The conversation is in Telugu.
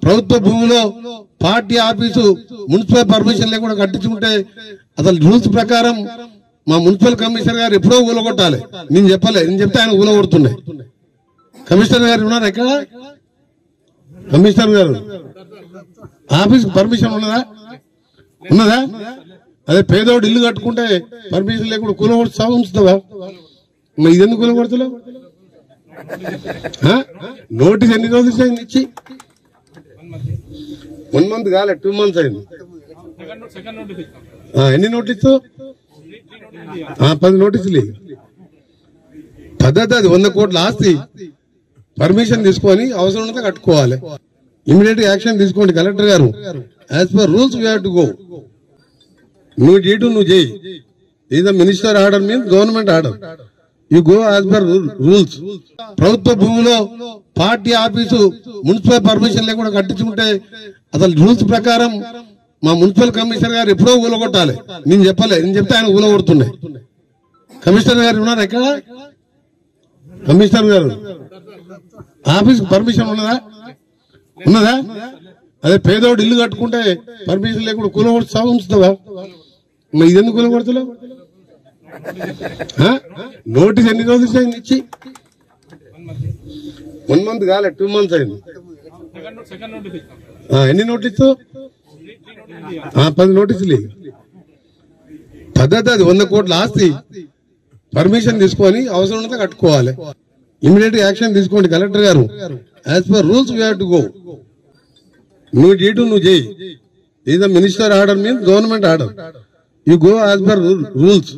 ప్రభుత్వ భూమిలో పార్టీ ఆఫీసు మున్సిపల్ పర్మిషన్ లేకుండా కట్టించుకుంటే అసలు రూల్స్ ప్రకారం మా మున్సిపల్ కమిషనర్ గారు ఎప్పుడో ఊలగొట్టాలి. నేను చెప్తే ఆయన ఊలగొడుతున్నాయి. కమిషనర్ గారు ఉన్నారు ఎక్కడ? కమిషనర్ గారు ఆఫీస్ పర్మిషన్ ఉన్నదా? అదే పేదోడు ఇల్లు కట్టుకుంటే పర్మిషన్ లేకుండా కూలగొడుతా ఉంచుతావా? ఇదెందుకు కూలగొడుతున్నావు? నోటీస్ ఎన్ని రోజులు అయింది ఇచ్చి? 1 month కాలే, 2 months అయింది. ఎన్ని నోటీసు? 10 నోటీసులు. పద్ధతి అది. 100 కోట్ల ఆస్తి పర్మిషన్ తీసుకొని అవసరం ఉన్నది కట్టుకోవాలి. ఇమీడియట్ యాక్షన్ తీసుకోండి కలెక్టర్ గారు. As per rules we have to go. నువ్వు చేయటం నువ్వు చేయి. ఇది minister order means government order. You go as per rules. ప్రభుత్వ భూమిలో పార్టీ ఆఫీసు మున్సిపల్ పర్మిషన్ లేకుండా కట్టించుకుంటే అసలు రూల్స్ ప్రకారం మా మున్సిపల్ కమిషనర్ గారు ఎప్పుడో ఊలగొట్టాలి. నేను చెప్తే ఆయన ఊలగొడుతున్నాయి. కమిషనర్ గారు ఉన్నారు ఎక్కడ? కమిషనర్ గారు ఆఫీస్ పర్మిషన్ ఉన్నదా? అదే పేదోడు ఇల్లు కట్టుకుంటే పర్మిషన్ లేకుండా కూలగొడుతా ఉంచుతావా? ఇదెందుకు కూలగొడుతున్నావు? నోటీస్ ఎన్ని రోజులు అయింది ఇచ్చి? 1 month కాలే, 2 months అయింది. ఎన్ని నోటీసు? 10 నోటీసులు. పద్ధతి అది. 100 కోట్ల ఆస్తి పర్మిషన్ తీసుకొని అవసరం ఉన్నది కట్టుకోవాలి. ఇమీడియట్ యాక్షన్ తీసుకోండి కలెక్టర్ గారు. As per rules we have to go. నువ్వు చేయటం నువ్వు చేయి. ఇది minister order means government order. You go as per rules.